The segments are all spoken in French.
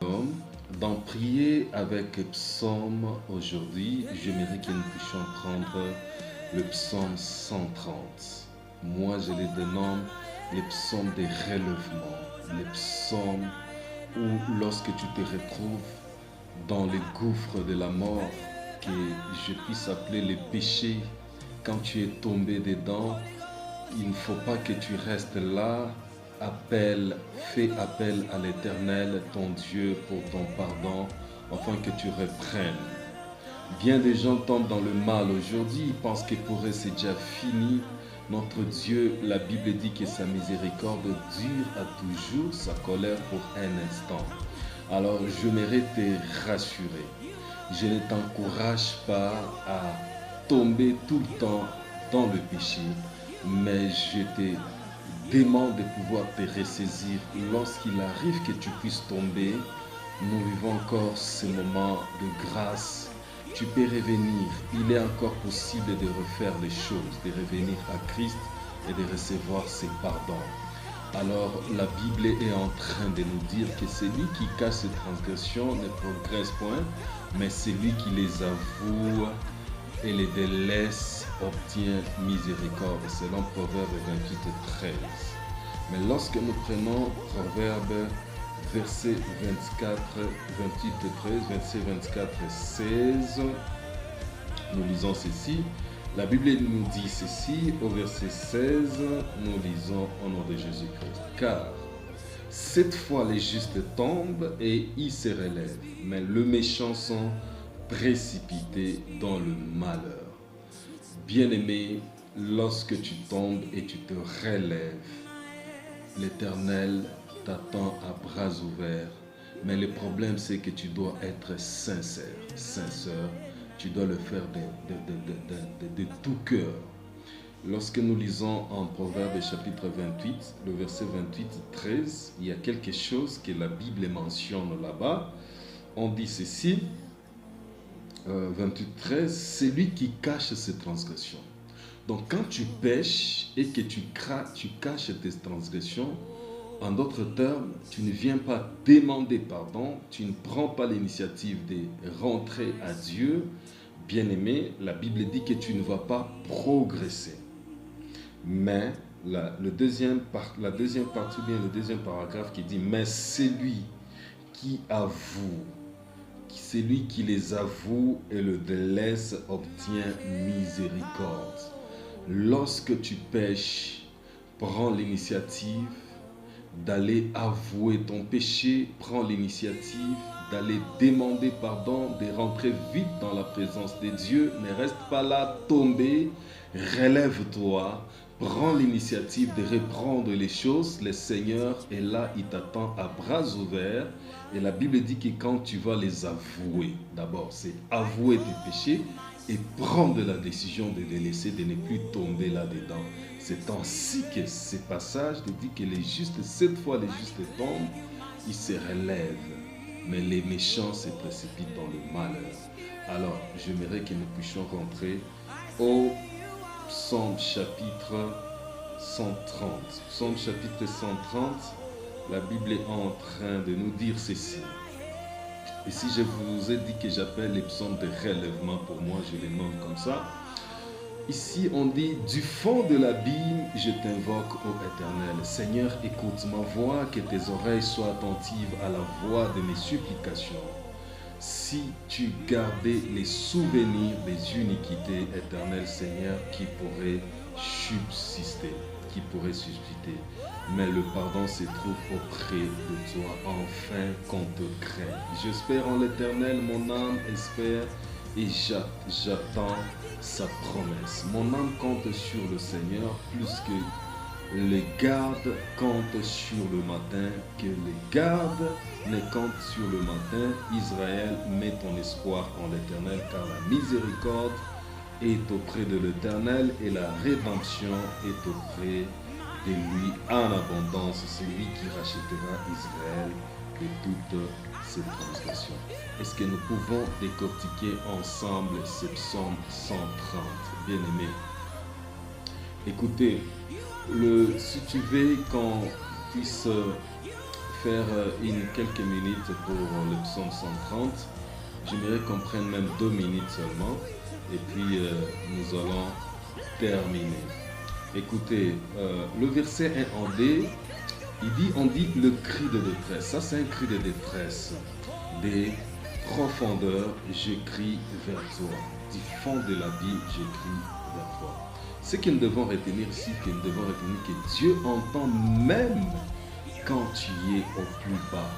Shalom. Dans Prier avec Psaume aujourd'hui, j'aimerais que nous puissions prendre le psaume 130. Moi, je les dénomme les psaumes des relèvements, les psaumes où lorsque tu te retrouves dans les gouffres de la mort, que je puisse appeler les péchés, quand tu es tombé dedans, il ne faut pas que tu restes là. Fais appel à l'Éternel, ton Dieu, pour ton pardon, afin que tu reprennes. Bien des gens tombent dans le mal aujourd'hui, ils pensent que pour eux c'est déjà fini. Notre Dieu, la Bible dit que sa miséricorde dure à toujours, sa colère pour un instant. Alors j'aimerais te rassurer. Je ne t'encourage pas à tomber tout le temps dans le péché, mais je te demande de pouvoir te ressaisir lorsqu'il arrive que tu puisses tomber. Nous vivons encore ce moment de grâce. Tu peux revenir. Il est encore possible de refaire les choses, de revenir à Christ et de recevoir ses pardons. Alors la Bible est en train de nous dire que celui qui cache ses transgressions ne progresse point, mais celui qui les avoue et les délaisse obtient miséricorde, selon Proverbe 28, 13. Mais lorsque nous prenons Proverbe verset 24, 28, 13, verset 24, 16, nous lisons ceci. La Bible nous dit ceci, au verset 16, nous lisons au nom de Jésus-Christ. Car cette fois les justes tombent et ils se relèvent, mais le méchant sont précipités dans le malheur. Bien-aimé, lorsque tu tombes et tu te relèves, l'Éternel t'attend à bras ouverts. Mais le problème, c'est que tu dois être sincère. Tu dois le faire de tout cœur. Lorsque nous lisons en Proverbe chapitre 28, le verset 28, 13, il y a quelque chose que la Bible mentionne là-bas. On dit ceci, 28, 13, c'est lui qui cache ses transgressions. Donc quand tu pêches et que tu caches tes transgressions, en d'autres termes, tu ne viens pas demander pardon, tu ne prends pas l'initiative de rentrer à Dieu. Bien-aimé, la Bible dit que tu ne vas pas progresser. Mais la deuxième partie, bien le deuxième paragraphe qui dit, mais celui qui avoue, celui qui les avoue et le délaisse obtient miséricorde. Lorsque tu pêches, prends l'initiative d'aller avouer ton péché, prends l'initiative d'aller demander pardon, de rentrer vite dans la présence de Dieu. Ne reste pas là, tomber, relève-toi, prends l'initiative de reprendre les choses. Le Seigneur est là, il t'attend à bras ouverts. Et la Bible dit que quand tu vas les avouer, d'abord c'est avouer tes péchés et prendre la décision de les laisser, de ne plus tomber là-dedans. C'est ainsi que ce passage dit que les justes, cette fois les justes tombent, ils se relèvent. Mais les méchants se précipitent dans le malheur. Alors, j'aimerais que nous puissions rentrer au Psaume chapitre 130. Psaume chapitre 130, la Bible est en train de nous dire ceci. Et si je vous ai dit que j'appelle les psaumes de relèvement, pour moi, je les nomme comme ça. Ici, on dit, du fond de l'abîme, je t'invoque, ô Éternel. Seigneur, écoute ma voix, que tes oreilles soient attentives à la voix de mes supplications. Si tu gardais les souvenirs des iniquités, Éternel Seigneur, qui pourrait subsister, mais le pardon se trouve auprès de toi, enfin qu'on te craigne. J'espère en l'Éternel, mon âme espère et j'attends sa promesse. Mon âme compte sur le Seigneur plus que les gardes comptent sur le matin, que les gardes ne comptent sur le matin. Israël, mets ton espoir en l'Éternel, car la miséricorde est auprès de l'Éternel et la rédemption est auprès de lui en abondance. C'est lui qui rachètera Israël de toutes ses transgressions. Est-ce que nous pouvons décortiquer ensemble ce psaume 130, bien-aimés? Écoutez, si tu veux qu'on puisse faire quelques minutes pour le psaume 130. J'aimerais qu'on prenne même 2 minutes seulement. Et puis nous allons terminer. Écoutez, le verset 1 en D, on dit le cri de détresse. Ça, c'est un cri de détresse. Des profondeurs, je crie vers toi. Du fond de l'abîme, je crie vers toi. Ce que nous devons retenir ici, que nous devons retenir que Dieu entend même quand tu es au plus bas.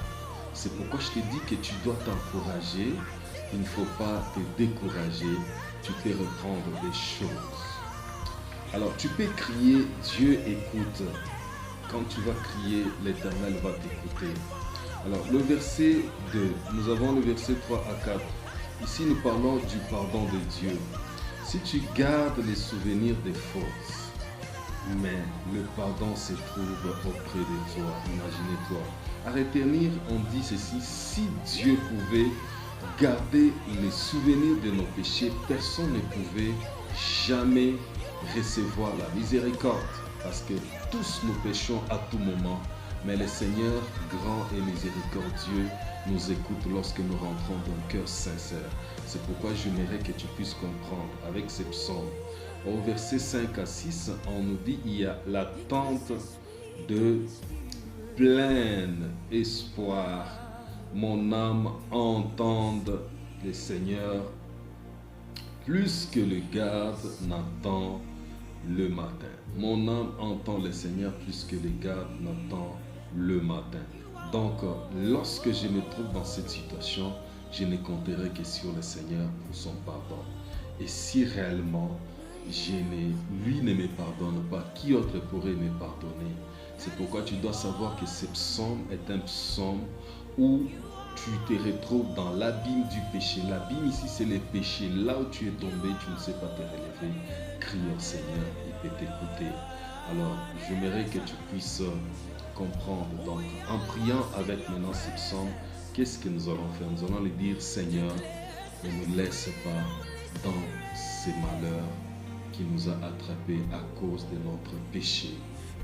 C'est pourquoi je te dis que tu dois t'encourager. Il ne faut pas te décourager. Tu peux reprendre des choses. Alors, tu peux crier, Dieu écoute. Quand tu vas crier, l'Éternel va t'écouter. Alors, le verset 2, nous avons le verset 3 à 4. Ici, nous parlons du pardon de Dieu. Si tu gardes les souvenirs des fautes, mais le pardon se trouve auprès de toi, imaginez-toi. À retenir, on dit ceci, si Dieu pouvait garder les souvenirs de nos péchés, personne ne pouvait jamais recevoir la miséricorde. Parce que tous nous péchons à tout moment. Mais le Seigneur, grand et miséricordieux, nous écoute lorsque nous rentrons d'un cœur sincère. C'est pourquoi j'aimerais que tu puisses comprendre avec ces psaumes. Au verset 5 à 6, on nous dit il y a l'attente de plein espoir. Mon âme entende le Seigneur plus que le garde n'entend le matin. Mon âme entend le Seigneur plus que le garde n'entend le matin. Donc, lorsque je me trouve dans cette situation, je ne compterai que sur le Seigneur pour son pardon. Et si réellement, lui ne me pardonne pas, qui autre pourrait me pardonner? C'est pourquoi tu dois savoir que ce psaume est un psaume où tu te retrouves dans l'abîme du péché. L'abîme ici, c'est le péché. Là où tu es tombé, tu ne sais pas te relever. Crie au Seigneur, il peut t'écouter. Alors, j'aimerais que tu puisses comprendre. Donc, en priant avec maintenant ce psaume, qu'est-ce que nous allons faire? Nous allons lui dire, Seigneur, ne nous laisse pas dans ces malheurs qui nous a attrapés à cause de notre péché.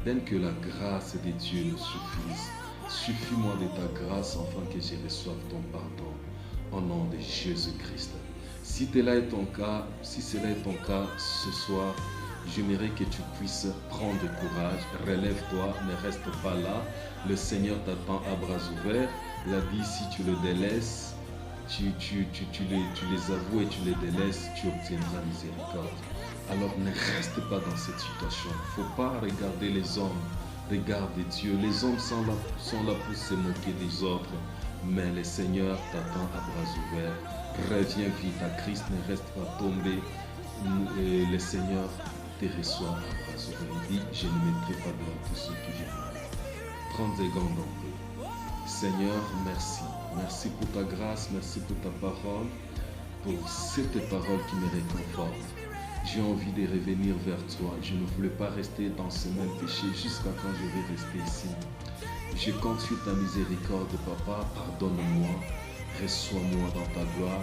Donne que la grâce de Dieu nous suffise. Suffis-moi de ta grâce afin que je reçoive ton pardon au nom de Jésus-Christ. Si cela est ton cas, ce soir, j'aimerais que tu puisses prendre courage, relève-toi, ne reste pas là. Le Seigneur t'attend à bras ouverts. Il a dit si tu le délaisses, tu les avoues et tu les délaisses, tu obtiendras miséricorde. Alors ne reste pas dans cette situation. Il ne faut pas regarder les hommes. Regarde Dieu. Les hommes sont là pour se moquer des autres. Mais le Seigneur t'attend à bras ouverts. Reviens vite à Christ, ne reste pas tombé. Le Seigneur te reçoit à bras ouverts. Il dit, je ne mettrai pas devant tous ceux qui viennent. 30 secondes en paix. Seigneur, merci. Merci pour ta grâce, merci pour ta parole, pour cette parole qui me réconforte. J'ai envie de revenir vers toi. Je ne voulais pas rester dans ce même péché jusqu'à quand je vais rester ici. Je compte sur ta miséricorde, Papa. Pardonne-moi. Reçois-moi dans ta gloire.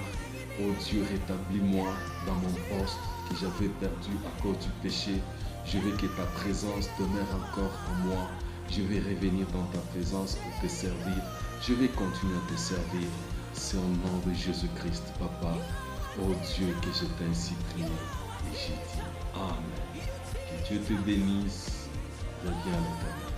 Oh Dieu, rétablis-moi dans mon poste que j'avais perdu à cause du péché. Je veux que ta présence demeure encore en moi. Je vais revenir dans ta présence pour te servir. Je vais continuer à te servir. C'est au nom de Jésus-Christ, Papa. Oh Dieu, que je t'ai ainsi prié. Et j'ai dit Amen. Que Dieu te bénisse. Reviens à l'Éternel.